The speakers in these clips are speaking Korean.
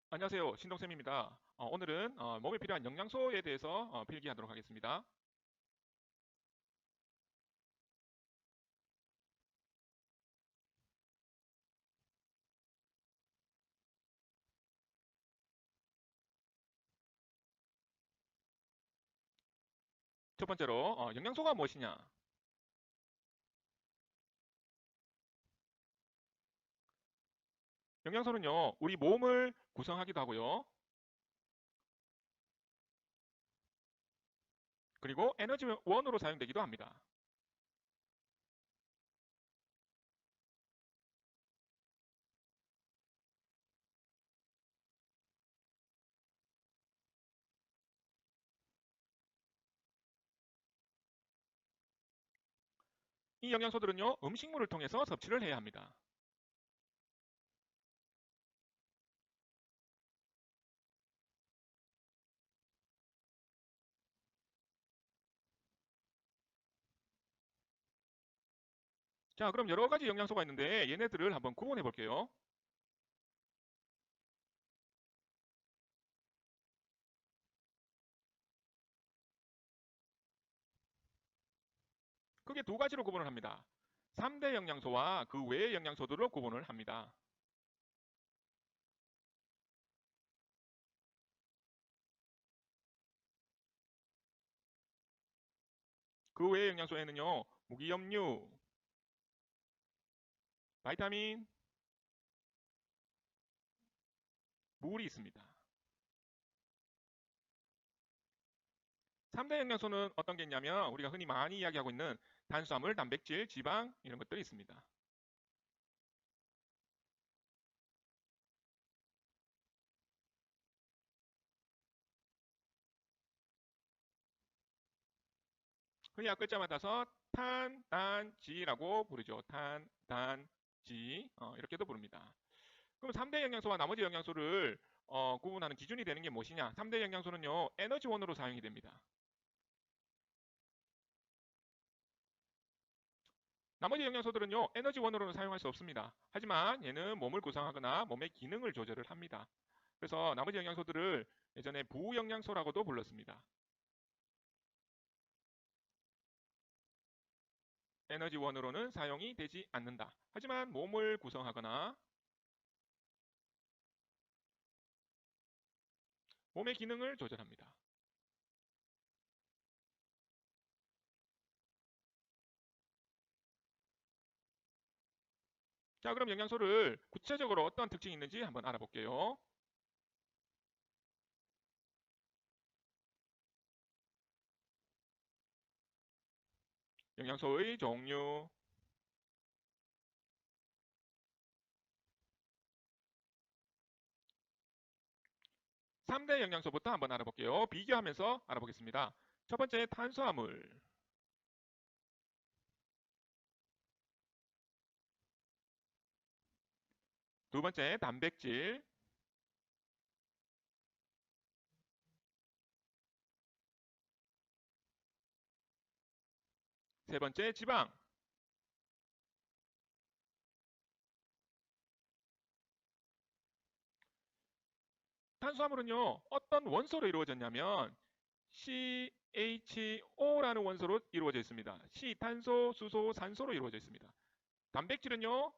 안녕하세요. 신동쌤입니다. 오늘은 몸에 필요한 영양소에 대해서 필기하도록 하겠습니다. 첫 번째로 영양소가 무엇이냐? 영양소는요, 우리 몸을 구성하기도 하고요. 그리고 에너지원으로 사용되기도 합니다. 이 영양소들은요, 음식물을 통해서 섭취를 해야 합니다. 자, 그럼 여러 가지 영양소가 있는데 얘네들을 한번 구분해 볼게요. 크게 두 가지로 구분을 합니다. 3대 영양소와 그 외의 영양소들로 구분을 합니다. 그 외의 영양소에는요, 무기염류, 바이타민, 물이 있습니다. 3대 영양소는 어떤 게 있냐면 우리가 흔히 많이 이야기하고 있는 탄수화물, 단백질, 지방 이런 것들이 있습니다. 흔히 앞글자 맞아서 탄, 단, 지라고 부르죠. 탄, 단, 지 이렇게도 부릅니다. 그럼 3대 영양소와 나머지 영양소를 구분하는 기준이 되는 게 무엇이냐? 3대 영양소는요. 에너지원으로 사용이 됩니다. 나머지 영양소들은요. 에너지원으로는 사용할 수 없습니다. 하지만 얘는 몸을 구성하거나 몸의 기능을 조절을 합니다. 그래서 나머지 영양소들을 예전에 부영양소라고도 불렀습니다. 에너지원으로는 사용이 되지 않는다. 하지만 몸을 구성하거나 몸의 기능을 조절합니다. 자, 그럼 영양소를 구체적으로 어떤 특징이 있는지 한번 알아볼게요. 영양소의 종류, 3대 영양소부터 한번 알아볼게요. 비교하면서 알아보겠습니다. 첫 번째 탄수화물, 두 번째 단백질, 세 번째 지방. 탄수화물은요, 어떤 원소로 이루어졌냐면 CHO라는 원소로 이루어져 있습니다. C, 탄소, 수소, 산소로 이루어져 있습니다. 단백질은요,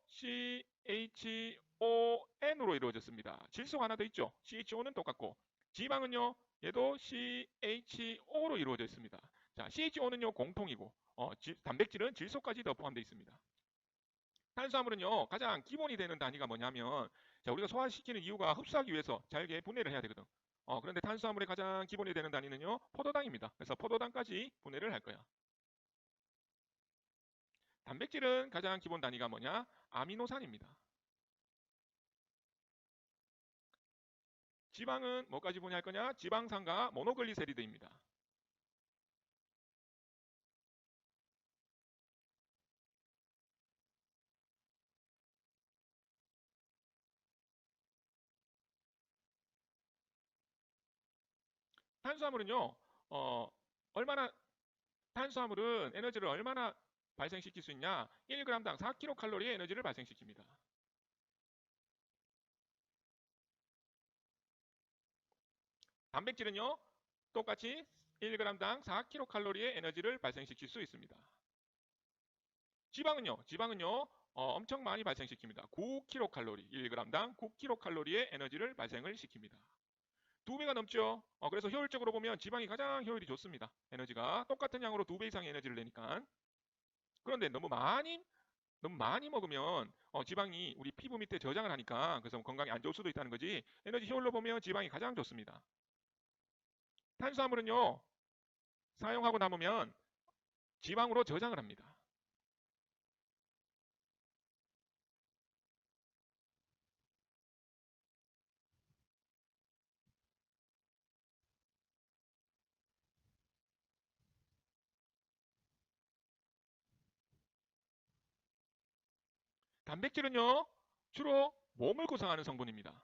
CHON으로 이루어졌습니다. 질소가 하나 더 있죠. CHO는 똑같고. 지방은요, 얘도 CHO로 이루어져 있습니다. 자, CHO는요, 공통이고, 단백질은 질소까지 더 포함되어 있습니다. 탄수화물은요, 가장 기본이 되는 단위가 뭐냐면, 자, 우리가 소화시키는 이유가 흡수하기 위해서 잘게 분해를 해야 되거든. 그런데 탄수화물의 가장 기본이 되는 단위는요, 포도당입니다. 그래서 포도당까지 분해를 할 거야. 단백질은 가장 기본 단위가 뭐냐? 아미노산입니다. 지방은 뭐까지 분해할 거냐? 지방산과 모노글리세리드입니다. 탄수화물은요, 어, 얼마나, 탄수화물은 에너지를 얼마나 발생시킬 수 있냐? 1g당 4kcal의 에너지를 발생시킵니다. 단백질은요, 똑같이 1g당 4kcal의 에너지를 발생시킬 수 있습니다. 지방은요, 엄청 많이 발생시킵니다. 9kcal, 1g당 9kcal의 에너지를 발생을 시킵니다. 2배가 넘죠. 그래서 효율적으로 보면 지방이 가장 효율이 좋습니다. 에너지가 똑같은 양으로 2배 이상의 에너지를 내니까. 그런데 너무 많이 먹으면 지방이 우리 피부 밑에 저장을 하니까 그래서 건강에 안 좋을 수도 있다는 거지. 에너지 효율로 보면 지방이 가장 좋습니다. 탄수화물은요, 사용하고 남으면 지방으로 저장을 합니다. 단백질은요, 주로 몸을 구성하는 성분입니다.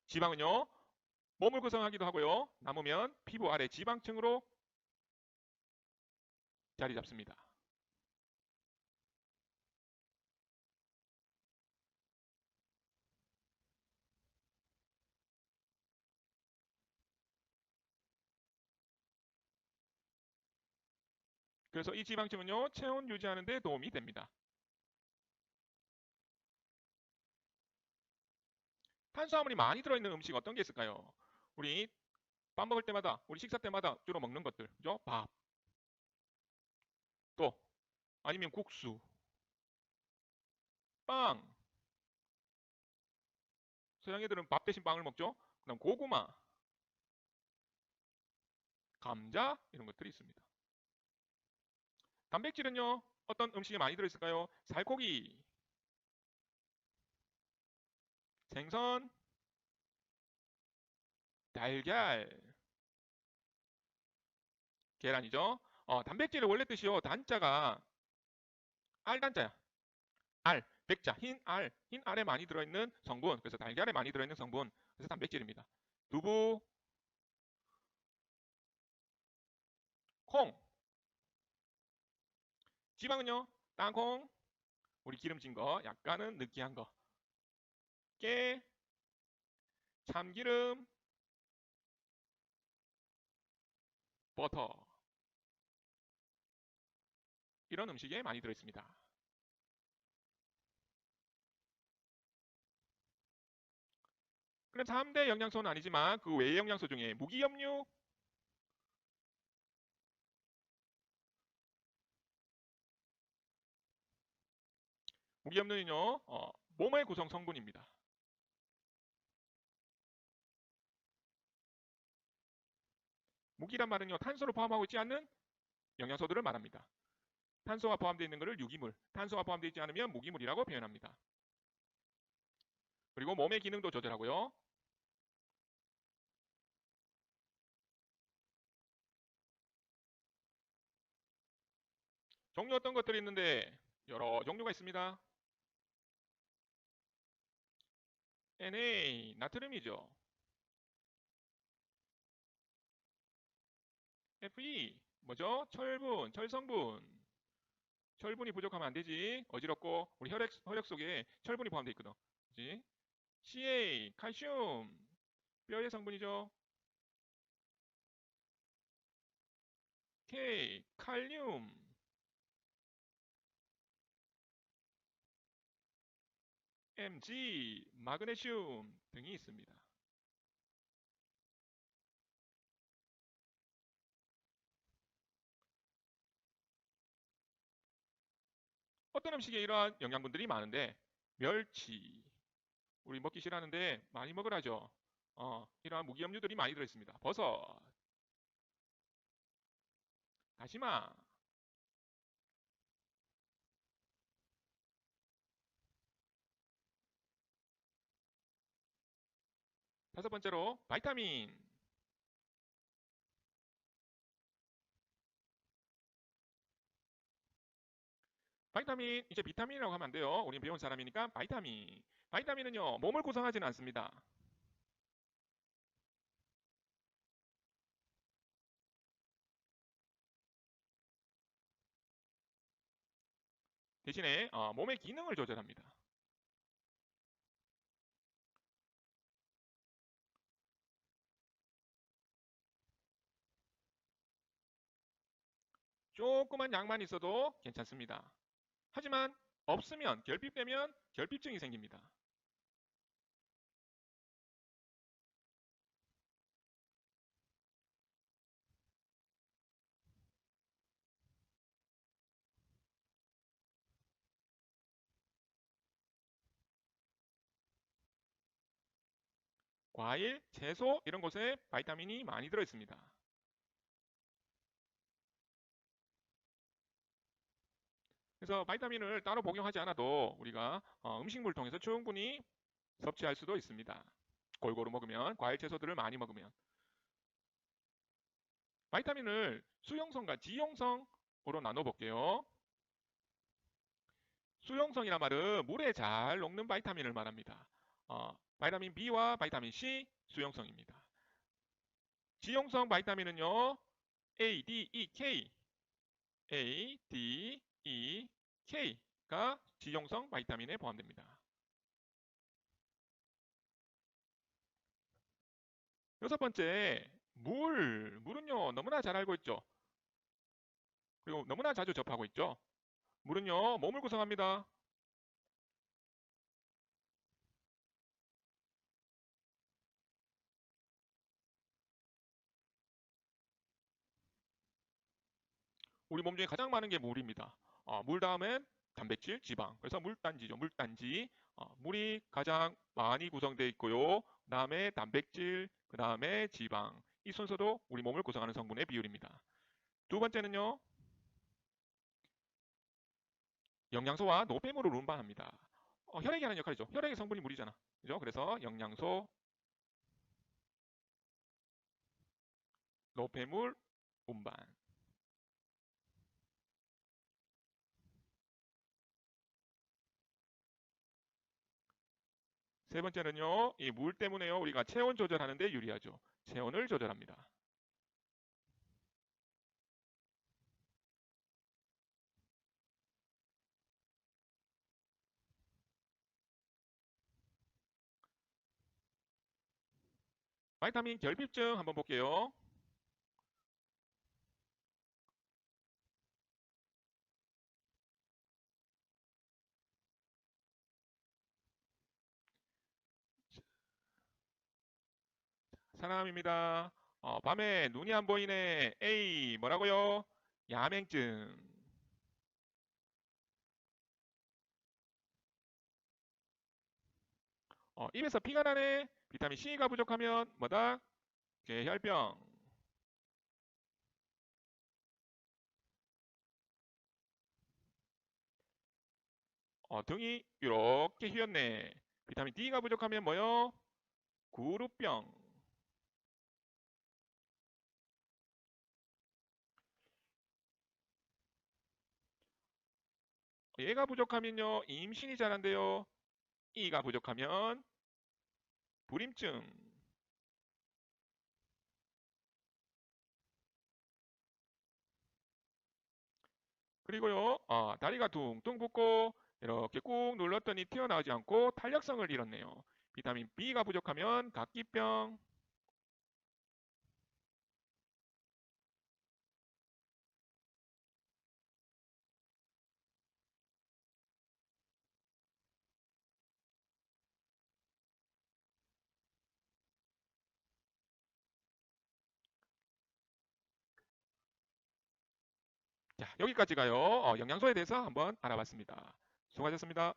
지방은요, 몸을 구성하기도 하고요. 남으면 피부 아래 지방층으로 자리 잡습니다. 그래서 이 지방층은요, 체온 유지하는 데 도움이 됩니다. 탄수화물이 많이 들어있는 음식 어떤 게 있을까요? 우리 밥 먹을 때마다, 우리 식사 때마다 주로 먹는 것들, 그죠? 밥, 또 아니면 국수, 빵. 서양 애들은 밥 대신 빵을 먹죠. 그다음 고구마, 감자 이런 것들이 있습니다. 단백질은요, 어떤 음식에 많이 들어있을까요? 살코기, 생선, 달걀, 계란이죠. 단백질의 원래 뜻이요. 단자가 알단자야. 알, 백자, 흰 알에 많이 들어있는 성분. 그래서 달걀에 많이 들어있는 성분. 그래서 단백질입니다. 두부, 콩, 지방은요. 땅콩, 우리 기름진 거, 약간은 느끼한 거. 깨, 참기름, 버터. 이런 음식에 많이 들어있습니다. 그럼 3대 영양소는 아니지만 그 외의 영양소 중에 무기염류, 무기염류는요, 몸의 구성 성분입니다. 무기란 말은요, 탄소를 포함하고 있지 않는 영양소들을 말합니다. 탄소가 포함되어 있는 것을 유기물, 탄소가 포함되어 있지 않으면 무기물이라고 표현합니다. 그리고 몸의 기능도 조절하고요. 종류 어떤 것들이 있는데 여러 종류가 있습니다. Na, 나트륨이죠. Fe, 뭐죠? 철분, 철성분. 철분이 부족하면 안 되지. 어지럽고 우리 혈액 속에 철분이 포함되어 있거든. 그치? Ca, 칼슘, 뼈의 성분이죠. K, 칼륨, Mg, 마그네슘 등이 있습니다. 어떤 음식에 이러한 영양분들이 많은데 멸치, 우리 먹기 싫어하는데 많이 먹으라죠. 이러한 무기염류들이 많이 들어있습니다. 버섯, 다시마, 다섯 번째로 바이타민. 바이타민, 이제 비타민이라고 하면 안 돼요. 우린 배운 사람이니까 바이타민. 바이타민은요, 몸을 구성하지는 않습니다. 대신에 몸의 기능을 조절합니다. 조그만 양만 있어도 괜찮습니다. 하지만 없으면 결핍되면 결핍증이 생깁니다. 과일, 채소 이런 곳에 바이타민이 많이 들어 있습니다. 그래서 바이타민을 따로 복용하지 않아도 우리가 음식물을 통해서 충분히 섭취할 수도 있습니다. 골고루 먹으면, 과일, 채소들을 많이 먹으면. 바이타민을 수용성과 지용성으로 나눠볼게요. 수용성이란 말은 물에 잘 녹는 바이타민을 말합니다. 바이타민 B와 바이타민 C 수용성입니다. 지용성 바이타민은요, A, D, E, K, A, D, E, K가 지용성 바이타민에 포함됩니다. 여섯 번째, 물은요, 너무나 잘 알고 있죠. 그리고 너무나 자주 접하고 있죠. 물은요, 몸을 구성합니다. 우리 몸 중에 가장 많은 게 물입니다. 물 다음엔 단백질, 지방. 그래서 물단지죠. 물단지. 물이 가장 많이 구성되어 있고요. 그 다음에 단백질, 그 다음에 지방. 이 순서도 우리 몸을 구성하는 성분의 비율입니다. 두 번째는요. 영양소와 노폐물을 운반합니다. 혈액이 하는 역할이죠. 혈액의 성분이 물이잖아. 그죠? 그래서 영양소, 노폐물 운반. 세 번째는요. 이 물 때문에요. 우리가 체온 조절하는 데 유리하죠. 체온을 조절합니다. 바이타민 결핍증 한번 볼게요. 사람입니다. 밤에 눈이 안 보이네. A 뭐라고요? 야맹증. 입에서 피가 나네. 비타민 C가 부족하면 뭐다? 뇌혈병. 등이 이렇게 휘었네. 비타민 D가 부족하면 뭐요? 구루병. 얘가 부족하면요. 임신이 잘 안 돼요. E가 부족하면 불임증. 그리고요. 다리가 둥둥 붓고 이렇게 꾹 눌렀더니 튀어나오지 않고 탄력성을 잃었네요. 비타민 B가 부족하면 각기병. 자, 여기까지가요. 영양소에 대해서 한번 알아봤습니다. 수고하셨습니다.